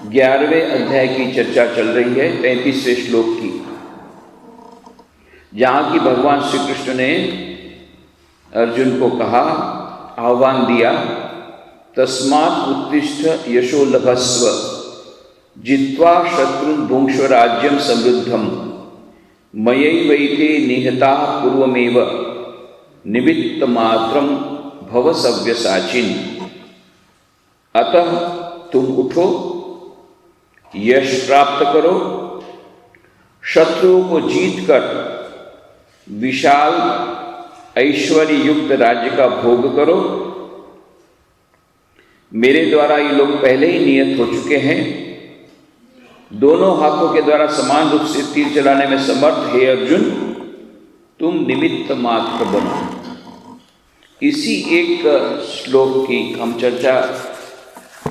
11वें अध्याय की चर्चा चल रही है 33वें श्लोक की, जहाँ की भगवान श्री कृष्ण ने अर्जुन को कहा, आह्वान दिया, तस्मात् उत्तिष्ठ यशो लभस्व जित्वा शत्रुन् भुङ्क्ष्व राज्यं समृद्धं मयैवैते निहताः पूर्वमेव निमित्तमात्रं भव सव्यसाचिन्। अतः तुम उठो, यश प्राप्त करो, शत्रुओं को जीतकर विशाल ऐश्वर्य युक्त राज्य का भोग करो। मेरे द्वारा ये लोग पहले ही नियत हो चुके हैं। दोनों हाथों के द्वारा समान रूप से तीर चलाने में समर्थ हे अर्जुन, तुम निमित्त मात्र बनो। इसी एक श्लोक की हम चर्चा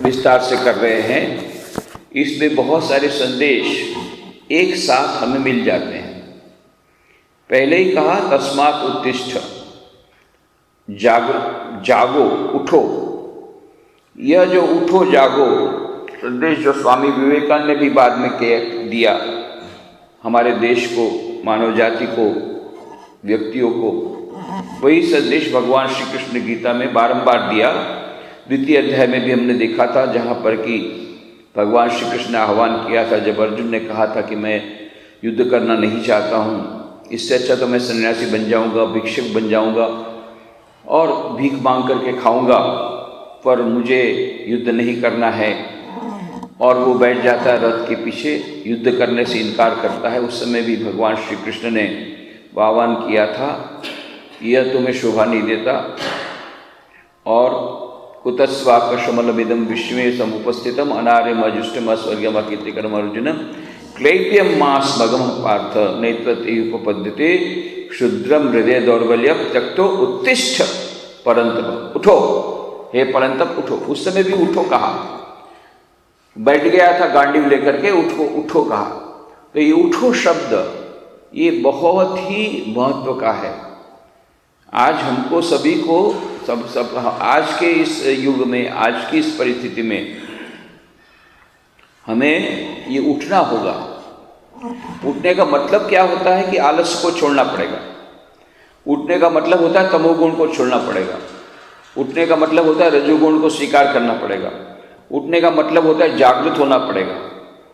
विस्तार से कर रहे हैं। इसमें बहुत सारे संदेश एक साथ हमें मिल जाते हैं। पहले ही कहा, तस्मात् उत्तिष्ठ, जागो, उठो। यह जो उठो जागो संदेश जो स्वामी विवेकानंद ने भी बाद में दिया हमारे देश को, मानव जाति को, व्यक्तियों को, वही संदेश भगवान श्री कृष्ण गीता में बारंबार दिया। द्वितीय अध्याय में भी हमने देखा था, जहाँ पर कि भगवान श्री कृष्ण ने आह्वान किया था, जब अर्जुन ने कहा था कि मैं युद्ध करना नहीं चाहता हूँ, इससे अच्छा तो मैं सन्यासी बन जाऊँगा, भिक्षुक बन जाऊँगा और भीख मांग करके खाऊँगा, पर मुझे युद्ध नहीं करना है। और वो बैठ जाता है रथ के पीछे, युद्ध करने से इनकार करता है। उस समय भी भगवान श्री कृष्ण ने आह्वान किया था, यह तुम्हें शोभा नहीं देता। और कुतस्वाकशमलमिदं विश्वे समुपस्थितम अनार्यम अजुष्टम अस्वर्गम अकीर्तिकरम अर्जुन क्लैप्यम मास्मगम पार्थ नैतते उपपद्यते क्षुद्रम हृदय दौर्बल्यम त्यक्तो उत्तिष्ठ परंतप। उठो हे परंतप, उठो। उस समय भी उठो कहा, बैठ गया था गांडीव लेकर के, उठो उठो कहा। तो ये उठो शब्द ये बहुत ही महत्व का है। आज हमको सभी को सब आज के इस युग में, आज की इस परिस्थिति में हमें ये उठना होगा। उठने का मतलब क्या होता है कि आलस्य को छोड़ना पड़ेगा। उठने का मतलब होता है तमोगुण को छोड़ना पड़ेगा। उठने का मतलब होता है रजोगुण को स्वीकार करना पड़ेगा। उठने का मतलब होता है जागृत होना पड़ेगा।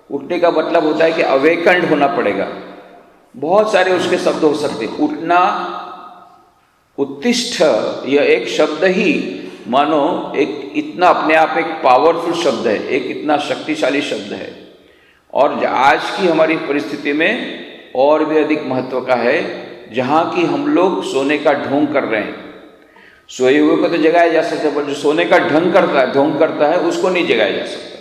उठने का मतलब होता है कि अवेकन्ड होना पड़ेगा। बहुत सारे उसके शब्द हो सकते हैं। उठना, उत्तिष्ठ, यह एक शब्द ही मानो एक इतना अपने आप एक पावरफुल शब्द है, एक इतना शक्तिशाली शब्द है। और आज की हमारी परिस्थिति में और भी अधिक महत्व का है, जहाँ की हम लोग सोने का ढोंग कर रहे हैं। सोए हुए को तो जगाया जा सकता है, पर जो सोने का ढोंग करता है उसको नहीं जगाया जा सकता।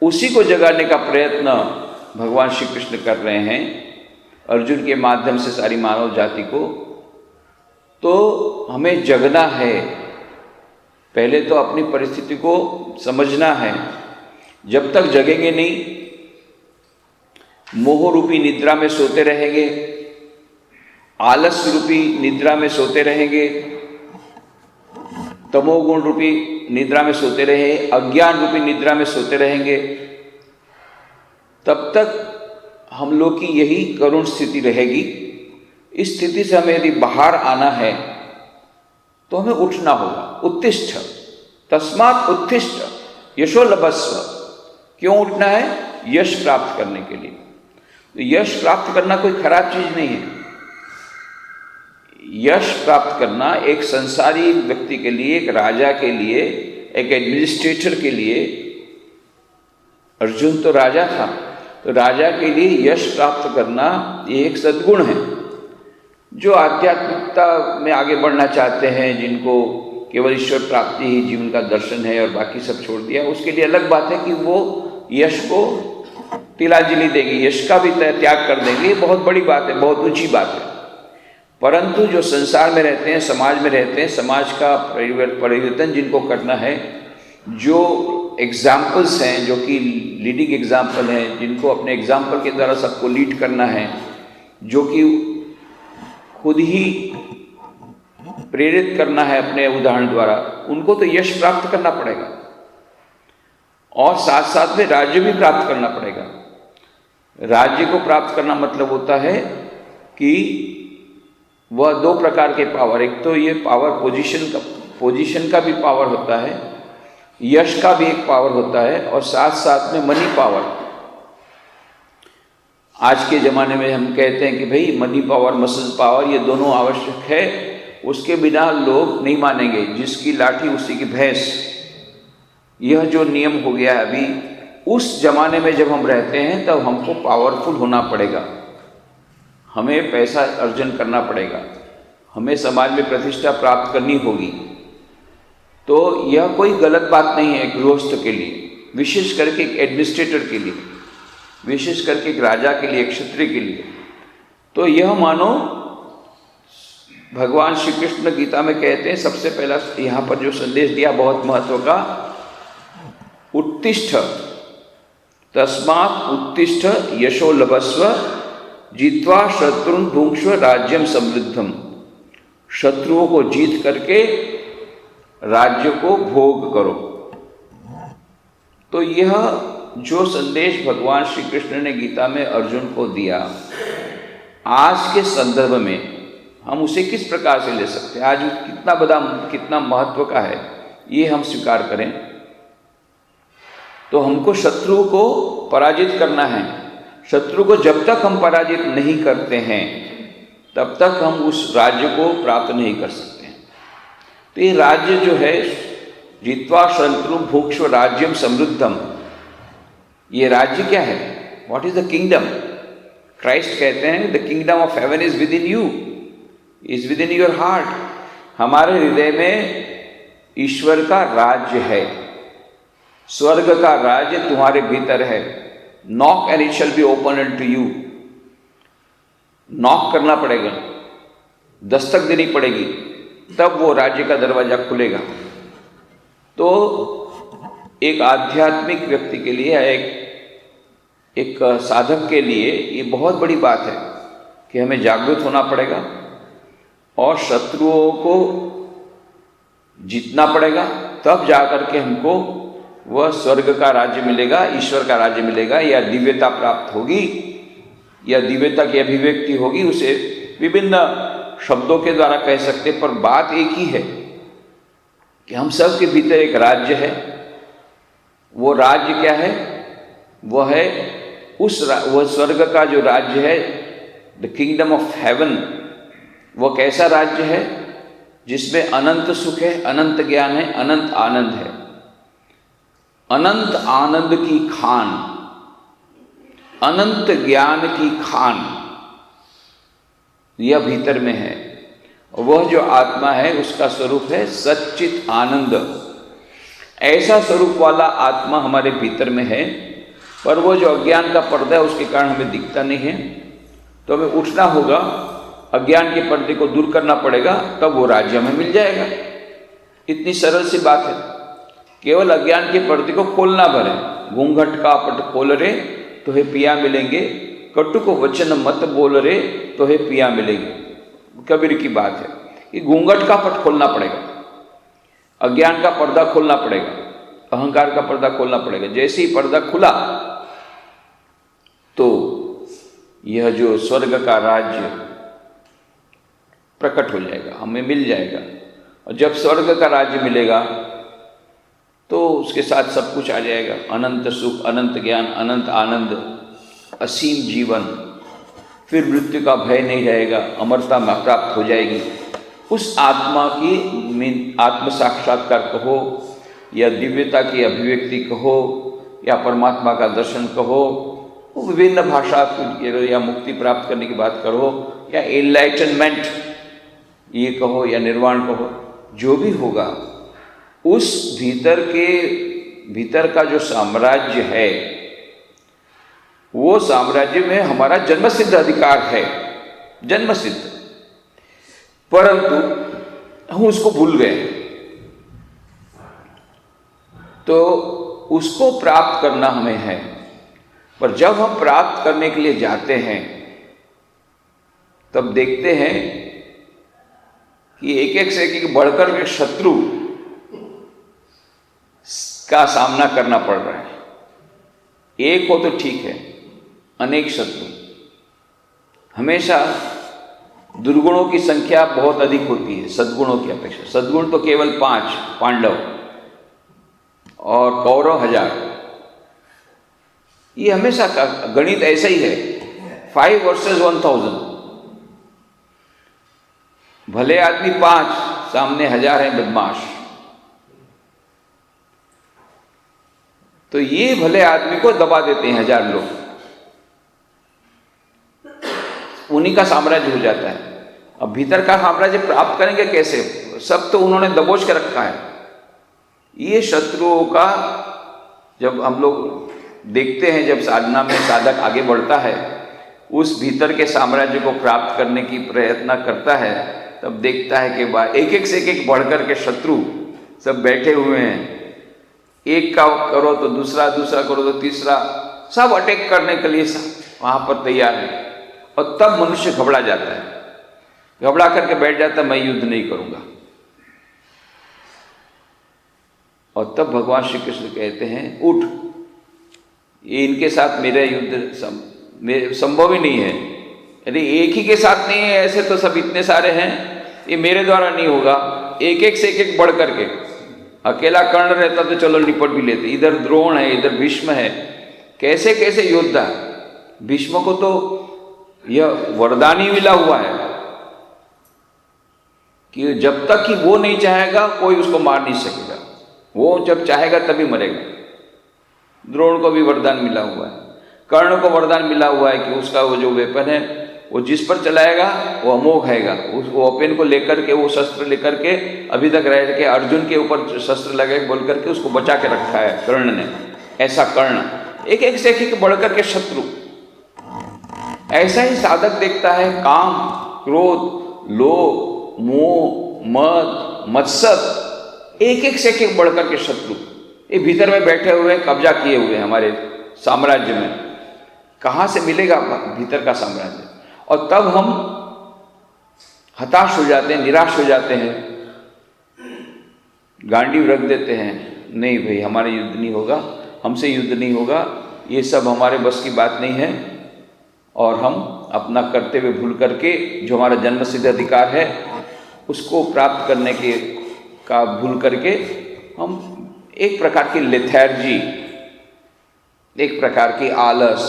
उसी को जगाने का प्रयत्न भगवान श्री कृष्ण कर रहे हैं अर्जुन के माध्यम से सारी मानव जाति को। तो हमें जगना है, पहले तो अपनी परिस्थिति को समझना है। जब तक जगेंगे नहीं, मोह रूपी निद्रा में सोते रहेंगे, आलस्य रूपी निद्रा में सोते रहेंगे, तमोगुण रूपी निद्रा में सोते रहे, अज्ञान रूपी निद्रा में सोते रहेंगे, तब तक हम लोग की यही करुण स्थिति रहेगी। इस स्थिति से हमें यदि बाहर आना है तो हमें उठना होगा। उत्तिष्ठ, तस्मात् उत्तिष्ठ यशो लभस्व। क्यों उठना है? यश प्राप्त करने के लिए। तो यश प्राप्त करना कोई खराब चीज नहीं है। यश प्राप्त करना एक संसारी व्यक्ति के लिए, एक राजा के लिए, एक एडमिनिस्ट्रेटर के लिए, अर्जुन तो राजा था, तो राजा के लिए यश प्राप्त करना ये एक सद्गुण है। जो आध्यात्मिकता में आगे बढ़ना चाहते हैं, जिनको केवल ईश्वर प्राप्ति ही जीवन का दर्शन है और बाकी सब छोड़ दिया, उसके लिए अलग बात है कि वो यश को तिलांजलि देंगे, यश का भी त्याग कर देंगे। बहुत बड़ी बात है, बहुत ऊंची बात है। परंतु जो संसार में रहते हैं, समाज में रहते हैं, समाज का परिवर्तन जिनको करना है, जो एग्जाम्पल्स हैं, जो कि लीडिंग एग्जाम्पल हैं, जिनको अपने एग्जाम्पल के द्वारा सबको लीड करना है, जो कि खुद ही प्रेरित करना है अपने उदाहरण द्वारा, उनको तो यश प्राप्त करना पड़ेगा। और साथ साथ में राज्य भी प्राप्त करना पड़ेगा। राज्य को प्राप्त करना मतलब होता है कि वह दो प्रकार के पावर, एक तो ये पावर पोजीशन का भी पावर होता है, यश का भी एक पावर होता है, और साथ साथ में मनी पावर। आज के ज़माने में हम कहते हैं कि भाई मनी पावर, मसल पावर, ये दोनों आवश्यक है, उसके बिना लोग नहीं मानेंगे। जिसकी लाठी उसी की भैंस, यह जो नियम हो गया है अभी, उस जमाने में जब हम रहते हैं तब हमको पावरफुल होना पड़ेगा, हमें पैसा अर्जन करना पड़ेगा, हमें समाज में प्रतिष्ठा प्राप्त करनी होगी। तो यह कोई गलत बात नहीं है गृहस्थ के लिए, विशेष करके एक एडमिनिस्ट्रेटर के लिए, विशेष करके एक राजा के लिए, एक क्षत्रिय के लिए। तो यह मानो भगवान श्री कृष्ण गीता में कहते हैं, सबसे पहला यहाँ पर जो संदेश दिया बहुत महत्व का, उत्तिष्ठ तस्मात् उत्तिष्ठ यशो लभस्व जीत्वा शत्रुन भुंक्ष्व राज्यम समृद्धम। शत्रुओं को जीत करके राज्य को भोग करो। तो यह जो संदेश भगवान श्री कृष्ण ने गीता में अर्जुन को दिया, आज के संदर्भ में हम उसे किस प्रकार से ले सकते हैं, आज कितना महत्व का है, ये हम स्वीकार करें। तो हमको शत्रु को पराजित करना है। शत्रु को जब तक हम पराजित नहीं करते हैं तब तक हम उस राज्य को प्राप्त नहीं कर सकते हैं। तो ये राज्य जो है, जित्वा शत्रु भुक्ष्व राज्यम समृद्धम, ये राज्य क्या है? What is the kingdom? Christ कहते हैं the kingdom of heaven is with in you, is with in your heart. हमारे हृदय में ईश्वर का राज्य है, स्वर्ग का राज्य तुम्हारे भीतर है। Knock and it shall be open to you. Knock करना पड़ेगा, दस्तक देनी पड़ेगी, तब वो राज्य का दरवाजा खुलेगा। तो एक आध्यात्मिक व्यक्ति के लिए, एक साधक के लिए ये बहुत बड़ी बात है कि हमें जागृत होना पड़ेगा और शत्रुओं को जीतना पड़ेगा, तब जाकर के हमको वह स्वर्ग का राज्य मिलेगा, ईश्वर का राज्य मिलेगा, या दिव्यता प्राप्त होगी, या दिव्यता की अभिव्यक्ति होगी। उसे विभिन्न शब्दों के द्वारा कह सकते, पर बात एक ही है कि हम सब के भीतर एक राज्य है। वो राज्य क्या है? वह है वह स्वर्ग का जो राज्य है, द किंगडम ऑफ हेवन। वह कैसा राज्य है? जिसमें अनंत सुख है, अनंत ज्ञान है, अनंत आनंद है। अनंत आनंद की खान, अनंत ज्ञान की खान, यह भीतर में है। वह जो आत्मा है उसका स्वरूप है सच्चित आनंद। ऐसा स्वरूप वाला आत्मा हमारे भीतर में है, पर वो जो अज्ञान का पर्दा है उसके कारण हमें दिखता नहीं है। तो हमें उठना होगा, अज्ञान के पर्दे को दूर करना पड़ेगा, तब वो राज्य हमें मिल जाएगा। इतनी सरल सी बात है, केवल अज्ञान के पर्दे को खोलना भर है। घूंघट का पट खोल रे तो हे पिया मिलेंगे, कटु को वचन मत बोल रे तो हे पिया मिलेंगे। कबीर की बात है कि घूंघट का पट खोलना पड़ेगा, अज्ञान का पर्दा खोलना पड़ेगा, अहंकार का पर्दा खोलना पड़ेगा। जैसे ही पर्दा खुला तो यह जो स्वर्ग का राज्य प्रकट हो जाएगा, हमें मिल जाएगा। और जब स्वर्ग का राज्य मिलेगा तो उसके साथ सब कुछ आ जाएगा, अनंत सुख, अनंत ज्ञान, अनंत आनंद, असीम जीवन। फिर मृत्यु का भय नहीं रहेगा, अमरता प्राप्त हो जाएगी। उस आत्मा की आत्म साक्षात्कार कहो, या दिव्यता की अभिव्यक्ति कहो, या परमात्मा का दर्शन कहो, विभिन्न भाषा या मुक्ति प्राप्त करने की बात करो, या एनलाइटनमेंट ये कहो, या निर्वाण कहो, जो भी होगा, उस भीतर का जो साम्राज्य है, वो साम्राज्य में हमारा जन्मसिद्ध अधिकार है, जन्मसिद्ध। परंतु हम उसको भूल गए। तो उसको प्राप्त करना हमें है। पर जब हम प्राप्त करने के लिए जाते हैं तब देखते हैं कि एक एक से एक बढ़कर के शत्रु का सामना करना पड़ रहा है। एक हो तो ठीक है, अनेक शत्रु। हमेशा दुर्गुणों की संख्या बहुत अधिक होती है सद्गुणों की अपेक्षा। सद्गुण तो केवल 5 पांडव और कौरव 1000। ये हमेशा का गणित ऐसा ही है, 5 वर्सेस 1000। भले आदमी 5, सामने 1000 है बदमाश। तो ये भले आदमी को दबा देते हैं 1000 लोग, उन्हीं का साम्राज्य हो जाता है। अब भीतर का साम्राज्य प्राप्त करेंगे कैसे? सब तो उन्होंने दबोच के रखा है। ये शत्रुओं का जब हम लोग देखते हैं, जब साधना में साधक आगे बढ़ता है, उस भीतर के साम्राज्य को प्राप्त करने की प्रयत्न करता है, तब देखता है कि एक एक से एक बढ़कर के शत्रु सब बैठे हुए हैं। एक का करो तो दूसरा, दूसरा करो तो तीसरा, सब अटैक करने के लिए वहां पर तैयार है। और तब मनुष्य घबरा जाता है, घबरा करके बैठ जाता है, मैं युद्ध नहीं करूंगा। और तब भगवान श्री कृष्ण कहते हैं, उठ, ये इनके साथ मेरा युद्ध संभव ही नहीं है। यदि एक ही के साथ नहीं है, ऐसे तो सब इतने सारे हैं, ये मेरे द्वारा नहीं होगा। एक एक से एक बढ़ करके, अकेला कर्ण रहता तो चलो निपट भी लेते। इधर द्रोण है, इधर भीष्म है, कैसे कैसे योद्धा। भीष्म को तो यह वरदान ही मिला हुआ है कि जब तक कि वो नहीं चाहेगा कोई उसको मार नहीं सकेगा, वो जब चाहेगा तभी मरेगा। द्रोण को भी वरदान मिला हुआ है, कर्ण को वरदान मिला हुआ है कि उसका वो जो वेपन है वो जिस पर चलाएगा वो अमोघ हैगा। उस वेपन को लेकर के, वो शस्त्र लेकर के अभी तक रह के अर्जुन के ऊपर शस्त्र लगे बोल करके उसको बचा के रखा है कर्ण ने। ऐसा कर्ण, एक एक से एक बढ़ करके शत्रु। ऐसा ही साधक देखता है, काम, क्रोध, लोभ, मोह, मद, मत्सर, एक एक से एक बढ़ करके शत्रु ये भीतर में बैठे हुए, कब्जा किए हुए हैं हमारे साम्राज्य में। कहाँ से मिलेगा भीतर का साम्राज्य? और तब हम हताश हो जाते हैं, निराश हो जाते हैं, गांडीव रख देते हैं, नहीं भाई हमारे युद्ध नहीं होगा, हमसे युद्ध नहीं होगा, ये सब हमारे बस की बात नहीं है। और हम अपना करते हुए भूल करके जो हमारा जन्मसिद्ध अधिकार है उसको प्राप्त करने के का भूल करके हम एक प्रकार की लेथार्जी, एक प्रकार की आलस,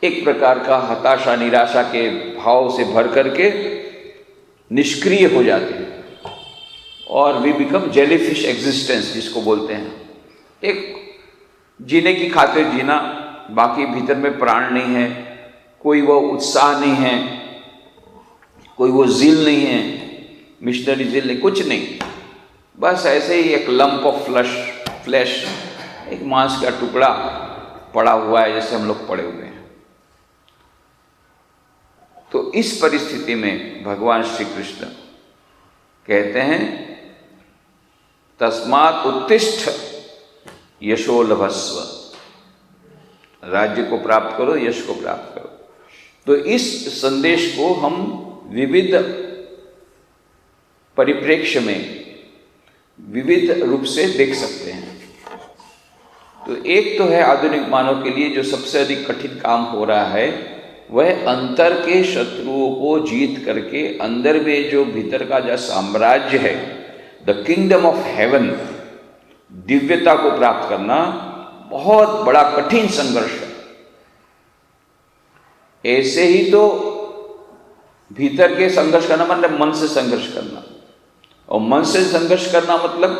एक प्रकार का हताशा निराशा के भाव से भर करके निष्क्रिय हो जाते हैं। और वी बिकम जेलीफिश एग्जिस्टेंस जिसको बोलते हैं, एक जीने की खातिर जीना, बाकी भीतर में प्राण नहीं है, कोई वो उत्साह नहीं है, कोई वो ज़िल नहीं है, मिशनरी ज़िल नहीं, कुछ नहीं, बस ऐसे ही एक लंप ऑफ फ्लैश, एक मांस का टुकड़ा पड़ा हुआ है जैसे हम लोग पड़े हुए हैं। तो इस परिस्थिति में भगवान श्री कृष्ण कहते हैं, तस्मात् उत्तिष्ठ यशो लभस्व, राज्य को प्राप्त करो, यश को प्राप्त करो। तो इस संदेश को हम विविध परिप्रेक्ष्य में विविध रूप से देख सकते हैं। तो एक तो है आधुनिक मानव के लिए जो सबसे अधिक कठिन काम हो रहा है, वह अंतर के शत्रुओं को जीत करके अंदर में जो भीतर का जो साम्राज्य है, द किंगडम ऑफ हेवन, दिव्यता को प्राप्त करना बहुत बड़ा कठिन संघर्ष है। ऐसे ही तो भीतर के संघर्ष करना मतलब मन से संघर्ष करना, और मन से संघर्ष करना मतलब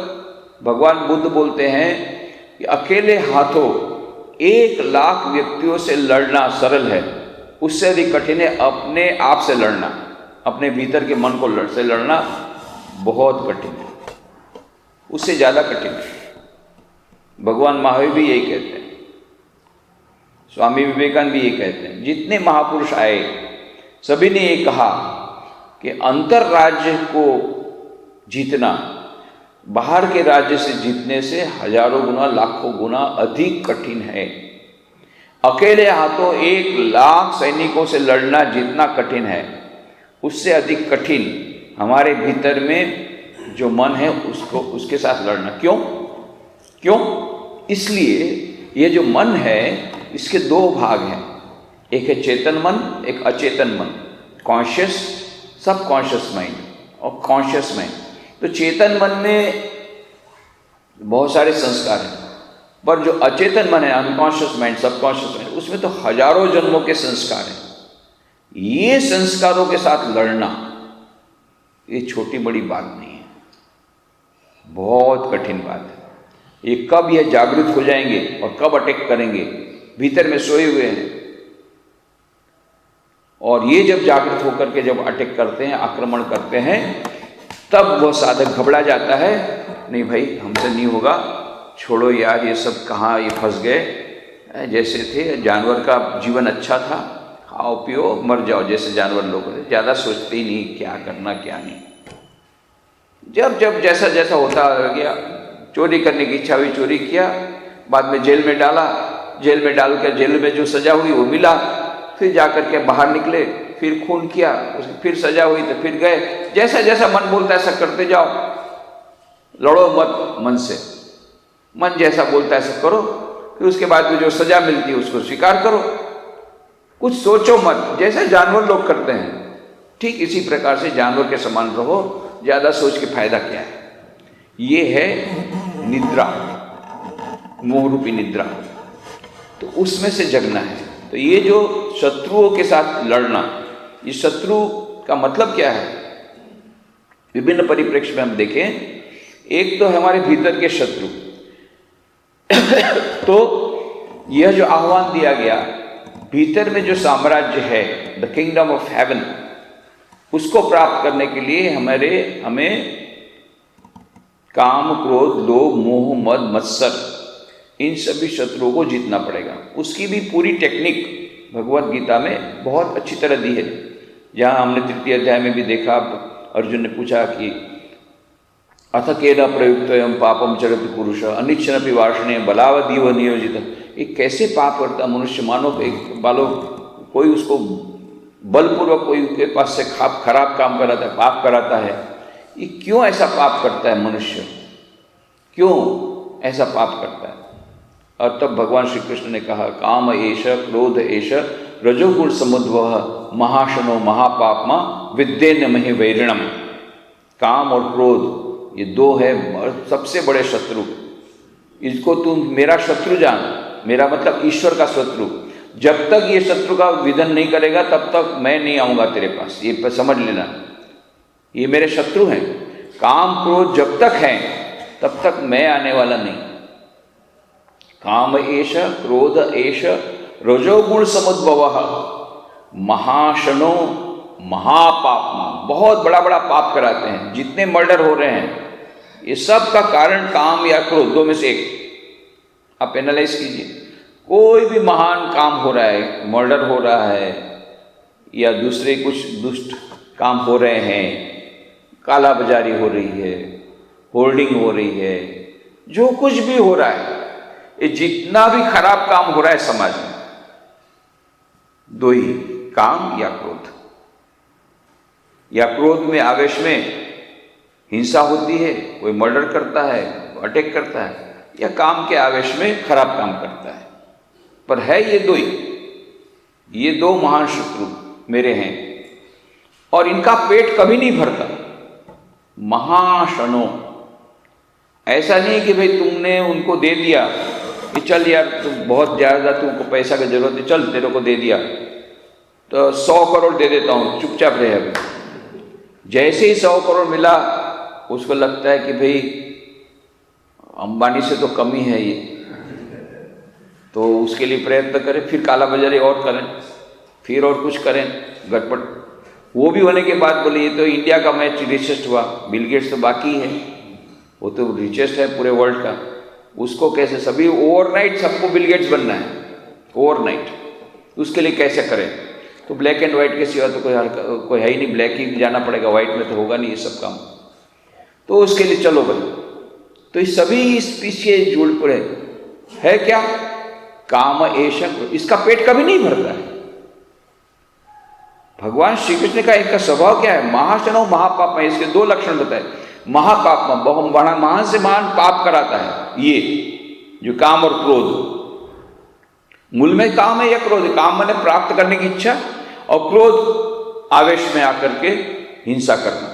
भगवान बुद्ध बोलते हैं कि अकेले हाथों 1,00,000 व्यक्तियों से लड़ना सरल है, उससे अधिक कठिन है अपने आप से लड़ना, अपने भीतर के मन को से लड़ना बहुत कठिन है, उससे ज़्यादा कठिन है। भगवान महावीर भी यही कहते हैं, स्वामी विवेकानंद भी ये कहते हैं, जितने महापुरुष आए सभी ने ये कहा कि अंतर राज्य को जीतना बाहर के राज्य से जीतने से हजारों गुना, लाखों गुना अधिक कठिन है। अकेले हाथों 1,00,000 सैनिकों से लड़ना जितना कठिन है, उससे अधिक कठिन हमारे भीतर में जो मन है उसको, उसके साथ लड़ना। क्यों? क्यों? इसलिए ये जो मन है इसके दो भाग हैं, एक है चेतन मन, एक अचेतन मन, कॉन्शियस, सब कॉन्शियस माइंड और कॉन्शियस माइंड। तो चेतन मन में बहुत सारे संस्कार हैं, पर जो अचेतन मन है, अनकॉन्शियस माइंड, सबकॉन्शियस माइंड, उसमें तो हजारों जन्मों के संस्कार हैं। ये संस्कारों के साथ लड़ना ये छोटी बड़ी बात नहीं है, बहुत कठिन बात है। ये कब ये जागृत हो जाएंगे और कब अटैक करेंगे, भीतर में सोए हुए हैं, और ये जब जागृत होकर के जब अटैक करते हैं, आक्रमण करते हैं, तब वह साधक घबरा जाता है, नहीं भाई हमसे नहीं होगा, छोड़ो यार ये सब, कहाँ ये फंस गए, जैसे थे जानवर का जीवन अच्छा था, खाओ पियो मर जाओ, जैसे जानवर लोग होते, ज़्यादा सोचते ही नहीं क्या करना क्या नहीं। जब जब जैसा जैसा होता गया, चोरी करने की इच्छा हुई, चोरी किया, बाद में जेल में डाला, जेल में डालकर जेल में जो सजा हुई वो मिला, फिर जाकर के बाहर निकले, फिर खून किया, फिर सजा हुई तो फिर गए। जैसा जैसा मन बोलता है ऐसा करते जाओ, लड़ो मत मन से, मन जैसा बोलता है ऐसा करो, फिर उसके बाद में जो सजा मिलती है उसको स्वीकार करो, कुछ सोचो मत, जैसे जानवर लोग करते हैं ठीक इसी प्रकार से जानवर के समान रहो, ज़्यादा सोच के फायदा क्या है। ये है निद्रा, मोह रूपी निद्रा, तो उसमें से जगना है। तो ये जो शत्रुओं के साथ लड़ना, ये शत्रु का मतलब क्या है, विभिन्न परिप्रेक्ष्य में हम देखें, एक तो हमारे भीतर के शत्रु तो यह जो आह्वान दिया गया, भीतर में जो साम्राज्य है, द किंगडम ऑफ हेवन, उसको प्राप्त करने के लिए हमें काम, क्रोध, लोभ, मोह, मद, मत्सर, इन सभी शत्रुओं को जीतना पड़ेगा। उसकी भी पूरी टेक्निक भगवत गीता में बहुत अच्छी तरह दी है। जहाँ हमने 3य अध्याय में भी देखा, अर्जुन ने पूछा कि अथ केन प्रयुक्तोऽयं पापम चरति पुरुष अनिच्छनपि वार्ष्णेय बलावधीव नियोजित। ये कैसे पाप करता मनुष्य, मानो एक बालो कोई उसको बलपूर्वक कोई के पास से खराब काम कराता है, पाप कराता है। ये क्यों ऐसा पाप करता है मनुष्य, क्यों ऐसा पाप करता है? और तब भगवान श्री कृष्ण ने कहा, काम एष क्रोध एष रजोगुण समुद्भवः महाशनो महापापमा विद्येन महि वैरिणम। काम और क्रोध ये दो है सबसे बड़े शत्रु। इसको तुम मेरा शत्रु जान, मेरा मतलब ईश्वर का शत्रु। जब तक ये शत्रु का विधन नहीं करेगा तब तक मैं नहीं आऊँगा तेरे पास, ये समझ लेना। ये मेरे शत्रु हैं। काम क्रोध जब तक हैं तब तक मैं आने वाला नहीं। काम एष क्रोध एष रजोगुण समुद्भवः महाशनो महापापमा। बहुत बड़ा बड़ा पाप कराते हैं, जितने मर्डर हो रहे हैं ये सब का कारण काम या क्रोध, दो में से एक। आप एनालाइज कीजिए, कोई भी महान काम हो रहा है, मर्डर हो रहा है या दूसरे कुछ दुष्ट काम हो रहे हैं, काला बाजारी हो रही है, होर्डिंग हो रही है, जो कुछ भी हो रहा है, ये जितना भी खराब काम हो रहा है समाज में, दो ही, काम या क्रोध। या क्रोध में आवेश में हिंसा होती है, कोई मर्डर करता है, अटैक करता है, या काम के आवेश में खराब काम करता है। पर है ये दो ही, ये दो महान शत्रु मेरे हैं, और इनका पेट कभी नहीं भरता। महाशनो, ऐसा नहीं कि भाई तुमने उनको दे दिया कि चल यार तुम बहुत ज़्यादा तुमको पैसा की जरूरत है, चल तेरे को दे दिया तो 100 करोड़ दे देता हूँ, चुपचाप रहे। अभी जैसे ही 100 करोड़ मिला उसको लगता है कि भाई अंबानी से तो कम ही है ये, तो उसके लिए प्रयत्न करें, फिर काला बाजारी और करें, फिर और कुछ करें गड़बड़। वो भी होने के बाद बोले ये तो इंडिया का मैच रिचेस्ट हुआ, बिल गेट्स तो बाकी है, वो तो रिचेस्ट है पूरे वर्ल्ड का, उसको कैसे, सभी ओवरनाइट सबको बिल गेट्स बनना है ओवरनाइट, उसके लिए कैसे करें? तो ब्लैक एंड वाइट के सिवा तो कोई है ही नहीं, ब्लैक ही जाना पड़ेगा, वाइट में तो होगा नहीं ये सब काम। तो उसके लिए चलो भाई, तो ये सभी इस पीछे जुड़ पड़े है क्या? काम एष, इसका पेट कभी नहीं भरता है। भगवान श्री कृष्ण का एक का स्वभाव क्या है? महाशनो महापाप में, इसके दो लक्षण बताए। महापाप में, महान से महान पाप कराता है ये, जो काम और क्रोध, मूल में काम है या क्रोध है? काम मैंने प्राप्त करने की इच्छा, और क्रोध आवेश में आकर के हिंसा करना,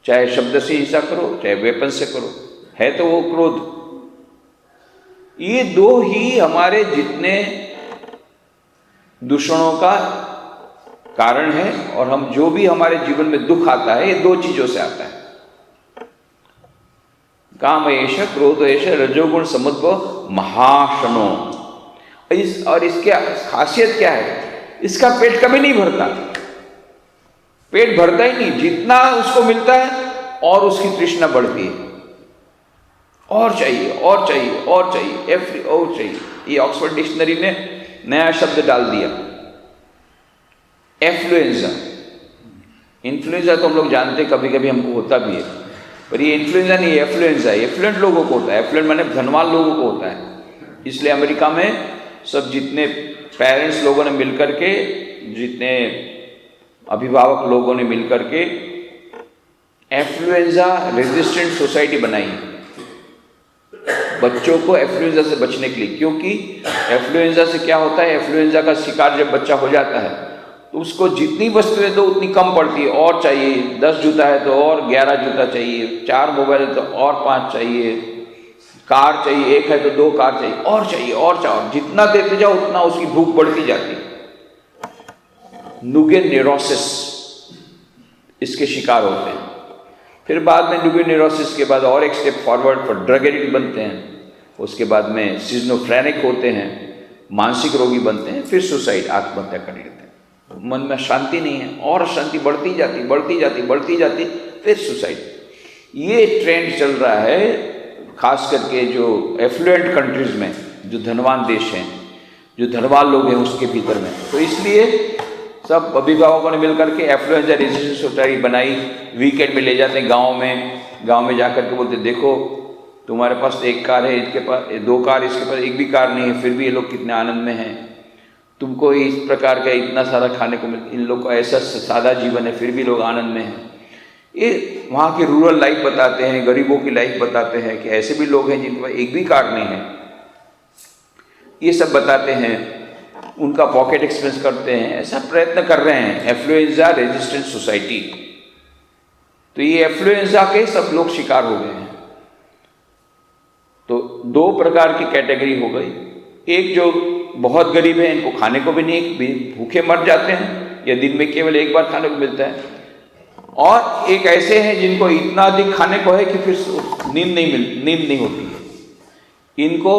चाहे शब्द से हिंसा करो चाहे वेपन से करो, है तो वो क्रोध। ये दो ही हमारे जितने दूषणों का कारण है, और हम जो भी हमारे जीवन में दुख आता है ये दो चीजों से आता है। काम एष क्रोध एष रजोगुण समुद्भव महाशनो। और इसके खासियत क्या है? इसका पेट कभी नहीं भरता, पेट भरता ही नहीं, जितना उसको मिलता है और उसकी तृष्णा बढ़ती है, और चाहिए और चाहिए और चाहिए, और चाहिए। ये ऑक्सफोर्ड डिक्शनरी ने नया शब्द डाल दिया, एफ्लुएंजा। इन्फ्लुएंजा तो हम लोग जानते हैं, कभी कभी हमको होता भी है, पर ये इन्फ्लुएंजा नहीं, एफ्लुएंजा। एफ्लुएंट लोगों को होता है, एफ्लुएंट माने धनवान लोगों को होता है। इसलिए अमेरिका में सब जितने पेरेंट्स लोगों ने मिलकर के, जितने अभिभावक लोगों ने मिलकर के एफ्लुएंजा रेजिस्टेंट सोसाइटी बनाई बच्चों को एफ्लुएंजा से बचने के लिए। क्योंकि एफ्लुएंजा से क्या होता है, एफ्लुएंजा का शिकार जब बच्चा हो जाता है तो उसको जितनी वस्तुएं दो उतनी कम पड़ती है, और चाहिए। 10 जूता है तो और 11 जूता चाहिए, 4 मोबाइल है तो और 5 चाहिए, कार चाहिए 1 है तो 2 कार चाहिए, और चाहिए और चाहिए। जितना देते जाओ उतना उसकी भूख बढ़ती जाती है। नुगे न्यूरोसिस इसके शिकार होते हैं। फिर बाद में नुगे न्यूरोसिस के बाद और एक स्टेप फॉरवर्ड पर ड्रग एडिक्ट बनते हैं, उसके बाद में सिजोफ्रेनिक होते हैं, मानसिक रोगी बनते हैं, फिर सुसाइड, आत्महत्या कर लेते हैं। मन में शांति नहीं है और अशांति बढ़ती जाती बढ़ती जाती बढ़ती जाती, फिर सुसाइड। ये ट्रेंड चल रहा है, खास करके जो एफ्लुएंट कंट्रीज में, जो धनवान देश हैं, जो धनवान लोग हैं उसके भीतर में। तो इसलिए सब अभिभावकों ने मिलकर के एफ्लुएंजा रेजिस्टेंट सोसाइटी बनाई। वीकेंड में ले जाते हैं गांव में जाकर के बोलते देखो तुम्हारे पास 1 कार है, इसके पास 2 कार, इसके पास 1 भी कार नहीं है, फिर भी ये लोग कितने आनंद में हैं। तुमको इस प्रकार का इतना सारा खाने को मिलता, इन लोग को ऐसा सादा जीवन है फिर भी लोग आनंद में हैं। ये वहाँ की रूरल लाइफ बताते हैं, गरीबों की लाइफ बताते हैं कि ऐसे भी लोग हैं जिनके पास 1 भी कार नहीं है। ये सब बताते हैं, उनका पॉकेट एक्सपेंस करते हैं, ऐसा प्रयत्न कर रहे हैं एफ्लुएंजा रेजिस्टेंट सोसाइटी। तो ये एफ्लुएंजा के सब लोग शिकार हो गए हैं। तो 2 प्रकार की कैटेगरी हो गई। एक जो बहुत गरीब है, इनको खाने को भी नहीं, भूखे मर जाते हैं या दिन में केवल 1 बार खाने को मिलता है। और एक ऐसे हैं जिनको इतना अधिक खाने को है कि फिर नींद नहीं होती है। इनको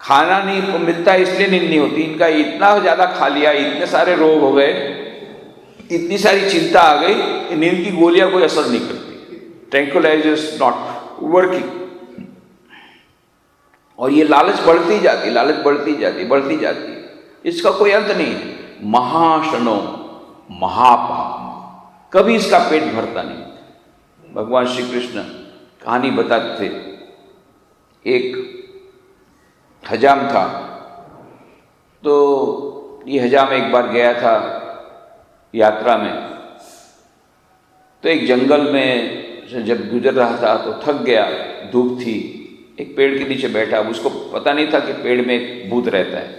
खाना नहीं मिलता इसलिए नींद नहीं होती, इनका इतना ज़्यादा खा लिया, इतने सारे रोग हो गए, इतनी सारी चिंता आ गई, नींद की गोलियां कोई असर नहीं करती, ट्रैंक्विलाइजर्स नॉट वर्किंग। और ये लालच बढ़ती जाती, लालच बढ़ती जाती बढ़ती जाती, इसका कोई अंत नहीं है। महाशनो, महापाप, कभी इसका पेट भरता नहीं। भगवान श्री कृष्ण कहानी बताते थे, एक हजाम था, तो ये हजाम एक बार गया था यात्रा में, तो एक जंगल में जब गुजर रहा था तो थक गया, धूप थी, एक पेड़ के नीचे बैठा। उसको पता नहीं था कि पेड़ में एक भूत रहता है।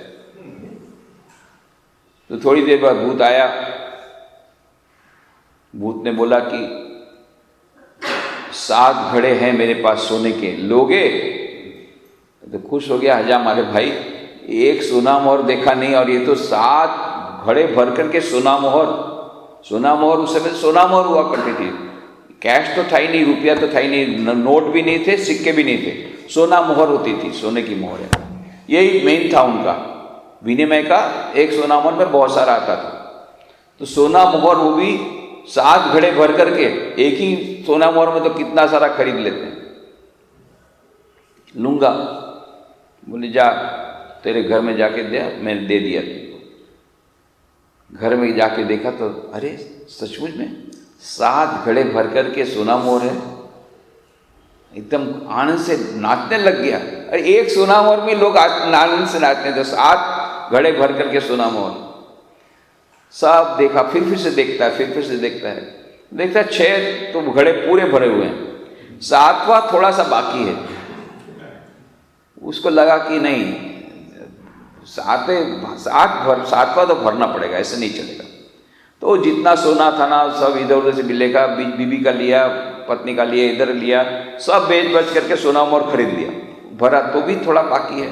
तो थोड़ी देर बाद भूत आया। भूत ने बोला कि 7 घड़े हैं मेरे पास सोने के, लोगे? तो खुश हो गया हजाम, अरे भाई 1 सोना मोहर देखा नहीं, और ये तो 7 घड़े भर करके सोना मोहर उस समय सोना मोहर हुआ करती थी। कैश तो था ही नहीं, रुपया तो था ही नहीं, नोट भी नहीं थे, सिक्के भी नहीं थे, सोना मोहर होती थी, सोने की मोहर है। यही मेन था उनका विनिमय का। 1 सोना मोहर में बहुत सारा आता था, तो सोना मोहर वो भी 7 घड़े भर करके, एक ही सोना मोहर में तो कितना सारा खरीद लेते हैं। लूंगा, बोले जा तेरे घर में जाके दे, मैंने दे दिया तुमको। घर में जाके देखा तो अरे सचमुच में 7 घड़े भर करके सोना मोहर है। एकदम आनंद से नाचने लग गया। अरे 1 सोना मोहर में लोग आनंद से नाचते हैं, तो 7 घड़े भर करके सोना मोहर। सब देखा, फिर से देखता है, फिर से देखता है, देखता है 6 तो घड़े पूरे भरे हुए हैं, 7वां थोड़ा सा बाकी है। उसको लगा कि नहीं, सातवां तो भरना पड़ेगा, ऐसे नहीं चलेगा। तो जितना सोना था ना सब इधर उधर से मिलेगा, बीबी का लिया, पत्नी का लिया, इधर लिया, सब बेच बच करके सोना मोर खरीद लिया। भरा तो भी थोड़ा बाकी है,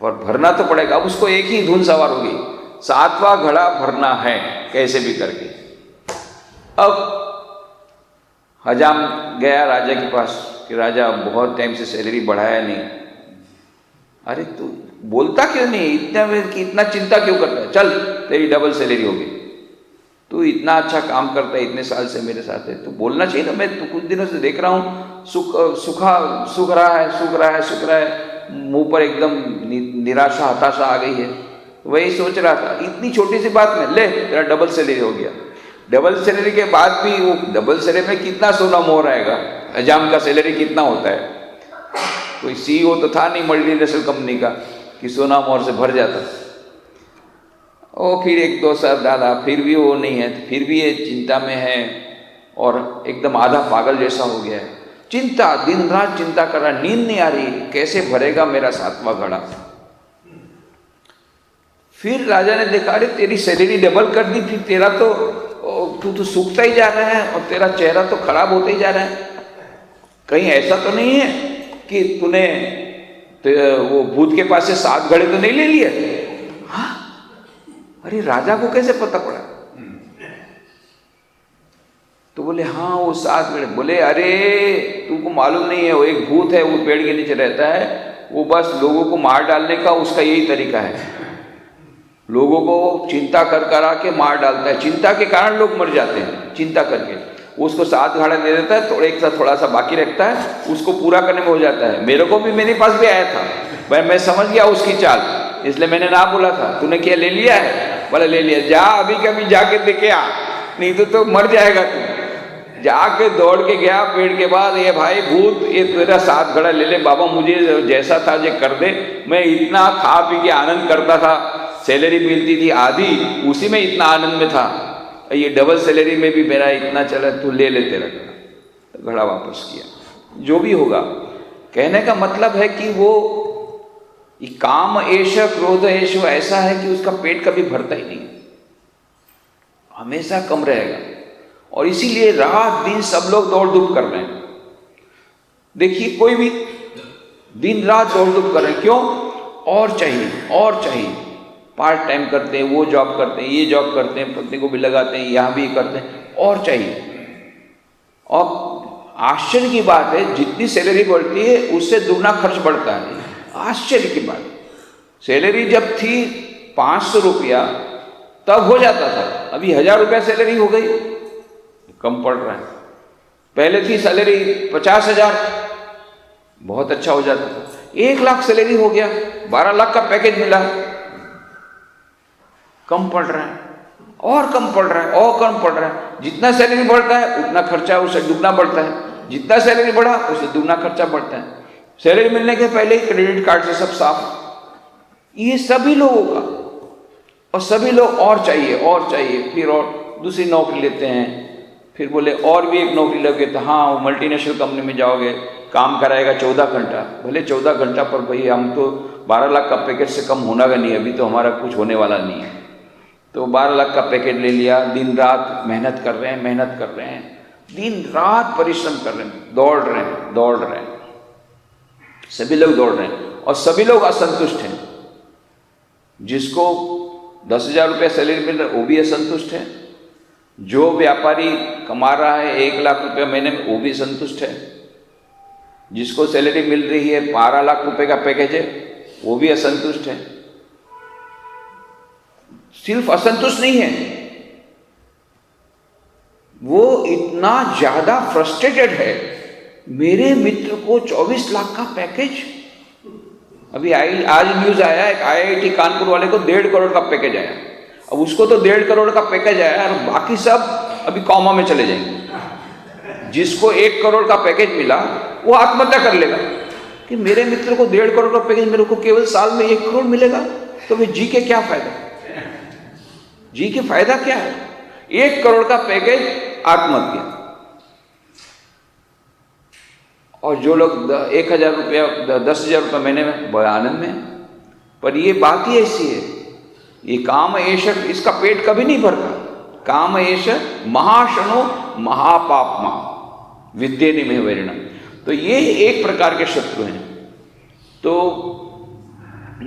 पर भरना तो पड़ेगा। अब उसको एक ही धुन सवार होगी, सातवां घड़ा भरना है कैसे भी करके। अब हजाम गया राजा के पास कि राजा बहुत टाइम से सैलरी बढ़ाया नहीं। अरे तू बोलता क्यों नहीं, इतना चिंता क्यों करता है, चल तेरी डबल सैलरी होगी, तू इतना अच्छा काम करता है, इतने साल से मेरे साथ है, तो बोलना चाहिए ना। मैं तो कुछ दिनों से देख रहा हूँ सूख रहा है, मुंह पर एकदम निराशा हताशा आ गई है। वही सोच रहा था, इतनी छोटी सी बात में ले तेरा डबल सैलरी हो गया। डबल सैलरी के बाद भी वो डबल सैलरी में कितना सोना मोह रहेगा। हजाम का सैलरी कितना होता है, कोई CEO तो था नहीं मल्टीनेशनल कंपनी का कि सोना मोहर से भर जाता। और फिर 1-2 साल डाला, फिर भी वो नहीं है, फिर भी ये चिंता में है और एकदम आधा पागल जैसा हो गया है। चिंता, दिन रात चिंता कर रहा, नींद नहीं आ रही, कैसे भरेगा मेरा सातवां घड़ा। फिर राजा ने देखा, अरे तेरी सैलरी डबल कर दी, फिर तेरा तो तू सूखता ही जा रहा है और तेरा चेहरा तो खराब होता ही जा रहा है। कहीं ऐसा तो नहीं है कि तूने वो भूत के पास से 7 घड़े तो नहीं ले लिए? हाँ, अरे राजा को कैसे पता पड़ा? तो बोले हाँ वो 7 घड़े। बोले अरे तुमको मालूम नहीं है, वो एक भूत है, वो पेड़ के नीचे रहता है, वो बस लोगों को मार डालने का उसका यही तरीका है। लोगों को चिंता कर आके मार डालता है, चिंता के कारण लोग मर जाते हैं। चिंता करके उसको 7 घड़ा दे देता है, थोड़ा सा बाकी रखता है, उसको पूरा करने में हो जाता है। मेरे पास भी आया था, मैं समझ गया उसकी चाल, इसलिए मैंने ना बोला था। तूने क्या ले लिया है? बोला ले लिया। जा अभी कभी जाके देखे आ, नहीं तो मर जाएगा तू। जाके दौड़ के गया पेड़ के बाद, ये भाई भूत, ये तेरा 7 घड़ा ले ले बाबा, मुझे जैसा था ये कर दे। मैं इतना खा पी के आनंद करता था, सैलरी मिलती थी आधी, उसी में इतना आनंद में था, ये डबल सैलरी में भी मेरा इतना चला, तू ले ले तेरा घड़ा। तो घड़ा वापस किया। जो भी होगा, कहने का मतलब है कि वो काम एश क्रोध एश ऐसा है कि उसका पेट कभी भरता ही नहीं, हमेशा कम रहेगा। और इसीलिए रात दिन सब लोग दौड़ धूप कर रहे हैं। देखिए कोई भी दिन रात दौड़ धूप कर रहे हैं, क्यों? और चाहिए और चाहिए। पार्ट टाइम करते हैं, वो जॉब करते हैं, ये जॉब करते हैं, पत्नी को भी लगाते हैं, यहाँ भी करते हैं, और चाहिए। और आश्चर्य की बात है, जितनी सैलरी बढ़ती है उससे दुगना खर्च बढ़ता है। आश्चर्य की बात, सैलरी जब थी 500 रुपया तब हो जाता था, अभी 1000 रुपया सैलरी हो गई, कम पड़ रहा है। पहले थी सैलरी 50,000, बहुत अच्छा हो जाता था। 1 लाख सैलरी हो गया, 12 लाख का पैकेज मिला, कम पड़ रहा है और कम पड़ रहा है और कम पड़ रहा है। जितना सैलरी बढ़ता है उतना खर्चा उससे दुगना बढ़ता है, जितना सैलरी बढ़ा उससे दुगना खर्चा बढ़ता है। सैलरी मिलने के पहले ही क्रेडिट कार्ड से सब साफ। ये सभी लोगों का, और सभी लोग और चाहिए और चाहिए, फिर और दूसरी नौकरी लेते हैं, फिर बोले और भी एक नौकरी लगे तो हाँ वो मल्टीनेशनल कंपनी में जाओगे, काम कराएगा 14 घंटा। भले 14 घंटा, पर भाई हम तो 12 लाख का पैकेज से कम होना का नहीं, अभी तो हमारा कुछ होने वाला नहीं है। तो 12 लाख का पैकेज ले लिया, दिन रात मेहनत कर रहे हैं, दिन रात परिश्रम कर रहे हैं, दौड़ रहे हैं, सभी लोग दौड़ रहे हैं और सभी लोग असंतुष्ट हैं। जिसको 10,000 रुपया सैलरी मिल रहा है वो भी असंतुष्ट है, जो व्यापारी कमा रहा है 1 लाख रुपया महीने में वो भी संतुष्ट है, जिसको सैलरी मिल रही है 12 लाख रुपए का पैकेज है वो भी असंतुष्ट है। सिर्फ असंतुष्ट नहीं है, वो इतना ज्यादा फ्रस्ट्रेटेड है। मेरे मित्र को 24 लाख का पैकेज, अभी आज न्यूज आया एक IIT कानपुर वाले को 1.5 करोड़ का पैकेज आया। अब उसको तो 1.5 करोड़ का पैकेज आया और बाकी सब अभी कॉमा में चले जाएंगे। जिसको 1 करोड़ का पैकेज मिला वो आत्महत्या कर लेगा कि मेरे मित्र को 1.5 करोड़ का पैकेज, मेरे को केवल साल में 1 करोड़ मिलेगा, तो वे जी के क्या फायदा, जी के फायदा क्या है? 1 करोड़ का पैकेज, आत्महत्या। और जो लोग 1,000 रुपया 10,000 रुपये महीने में बड़े आनंद में हैं। पर ये बात ही ऐसी है, ये काम एष, इसका पेट कभी नहीं भरता। काम एष महाशनो महापापमा विद्येनि में वैरिणम। तो ये एक प्रकार के शत्रु हैं। तो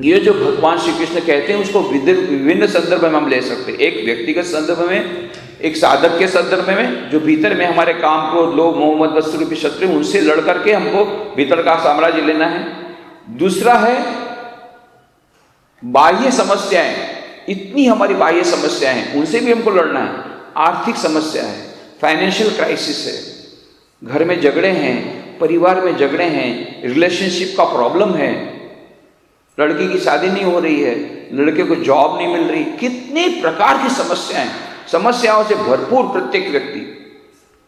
ये जो भगवान श्री कृष्ण कहते हैं उसको विभिन्न संदर्भ में हम ले सकते हैं। एक व्यक्तिगत संदर्भ में, एक साधक के संदर्भ में, जो भीतर में हमारे काम को लोभ मोह मद मत्सर रूपी शत्रु, उनसे लड़ करके हमको भीतर का साम्राज्य लेना है। दूसरा है बाह्य समस्याएं, इतनी हमारी बाह्य समस्याएं हैं, उनसे भी हमको लड़ना है। आर्थिक समस्या है, फाइनेंशियल क्राइसिस है, घर में झगड़े हैं, परिवार में झगड़े हैं, रिलेशनशिप का प्रॉब्लम है, लड़की की शादी नहीं हो रही है, लड़के को जॉब नहीं मिल रही, कितने प्रकार की समस्याएं, समस्याओं से भरपूर प्रत्येक व्यक्ति।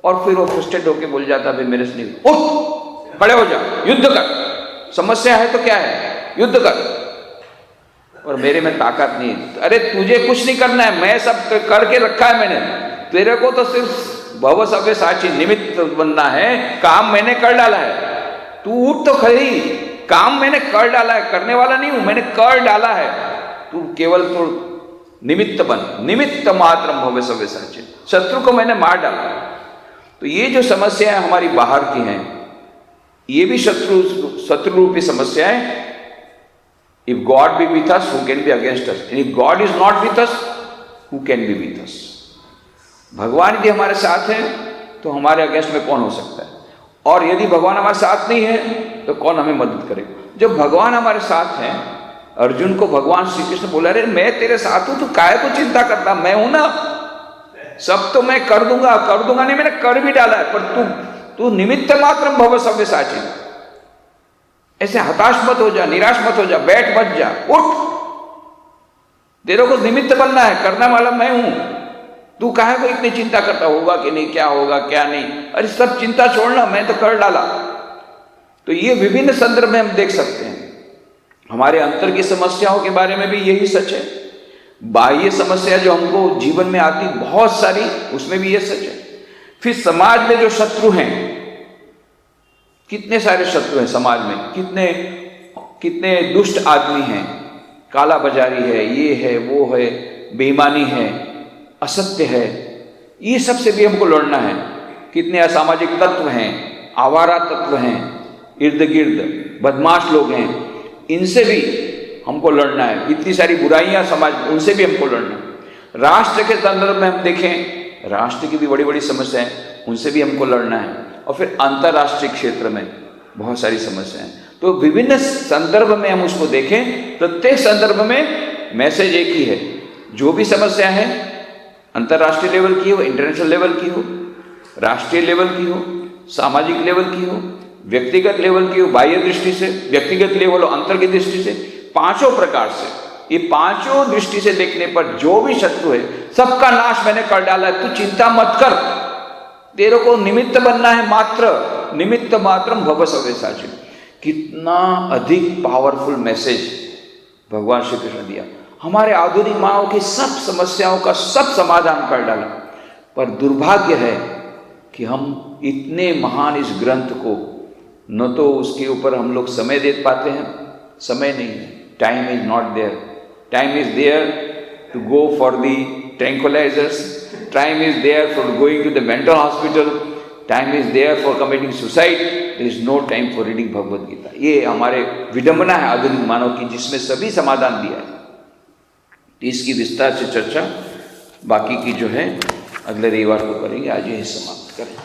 और फिर वो फ्रस्ट्रेट होकर बोल जाता है मेरे से नहीं, उठ खड़े हो जा, युद्ध कर, समस्या है तो क्या है, युद्ध कर। और मेरे में ताकत नहीं है। अरे तुझे कुछ नहीं करना है, मैं सब करके रखा है मैंने, तेरे को तो सिर्फ भव सव्य साची निमित्त बनना है, काम मैंने कर डाला है, तू उठ तो खड़ी, काम मैंने कर डाला है, करने वाला नहीं हूं, मैंने कर डाला है, तू केवल तो निमित्त बन, निमित्त मात्र भव सव्य साची, शत्रु को मैंने मार डाला है। तो ये जो समस्याएं हमारी बाहर की हैं, ये भी शत्रु रूपी समस्याएं। If God be with us, who can be against us? And if God is not with us, who can be with us? भगवान यदि हमारे साथ है तो हमारे अगेंस्ट में कौन हो सकता है? और यदि भगवान हमारे साथ नहीं है तो कौन हमें मदद करेगा? जब भगवान हमारे साथ हैं, अर्जुन को भगवान श्री कृष्ण बोला, अरे मैं तेरे साथ हूं, तू काहे को चिंता करता, मैं हूं ना, सब तो मैं कर दूंगा नहीं, मैंने कर भी डाला है, पर तू निमित्त मात्र भव सव्य साची। ऐसे हताश मत हो जा, निराश मत हो जा, बैठ मत जा, उठ, तेरे को निमित्त बनना है, करने वाला मैं हूं, तू काहे को इतनी चिंता करता, होगा कि नहीं, क्या होगा क्या नहीं, अरे सब चिंता छोड़ना, मैं तो कर डाला। तो ये विभिन्न संदर्भ में हम देख सकते हैं। हमारे अंतर की समस्याओं के बारे में भी यही सच है। बाह्य समस्या जो हमको जीवन में आती बहुत सारी, उसमें भी ये सच है। फिर समाज में जो शत्रु हैं, कितने सारे शत्रु हैं समाज में, कितने दुष्ट आदमी हैं, काला बाजारी है, ये है, वो है, बेईमानी है, असत्य है, ये सब से भी हमको लड़ना है। कितने असामाजिक तत्व हैं, आवारा तत्व हैं, इर्द गिर्द बदमाश लोग हैं, इनसे भी हमको लड़ना है। इतनी सारी बुराइयां समाज, उनसे भी हमको लड़ना है। राष्ट्र के संदर्भ में हम देखें, राष्ट्र की भी बड़ी बड़ी समस्याएं, उनसे भी हमको लड़ना है। और फिर अंतर्राष्ट्रीय क्षेत्र में बहुत सारी समस्याएं। तो विभिन्न संदर्भ में हम उसको देखें, प्रत्येक संदर्भ में मैसेज एक ही है। जो भी समस्या है, अंतर्राष्ट्रीय लेवल की हो, इंटरनेशनल लेवल की हो, राष्ट्रीय लेवल की हो, सामाजिक लेवल की हो, व्यक्तिगत लेवल की हो, बाह्य दृष्टि से, व्यक्तिगत लेवल हो, अंतर की दृष्टि से, पांचों प्रकार से, ये पांचों दृष्टि से देखने पर जो भी शत्रु है, सबका नाश मैंने कर डाला है। तू चिंता मत कर, तेरे को निमित्त बनना है, मात्र निमित्त मात्रम भव सव्य साची। कितना अधिक पावरफुल मैसेज भगवान श्री कृष्ण दिया। हमारे आधुनिक मानव की सब समस्याओं का सब समाधान कर डाला। पर दुर्भाग्य है कि हम इतने महान इस ग्रंथ को न तो उसके ऊपर हम लोग समय दे पाते हैं, समय नहीं है, time is not there. Time is there to go for the tranquillisers, time is there for going to the mental hospital, time is there for committing suicide, there is no time for reading Bhagavad Gita. ये हमारे विडंबना है आधुनिक मानव की, जिसमें सभी समाधान दिया है। इसकी विस्तार से चर्चा बाकी की जो है अगले रविवार को करेंगे। आज यही समाप्त करें।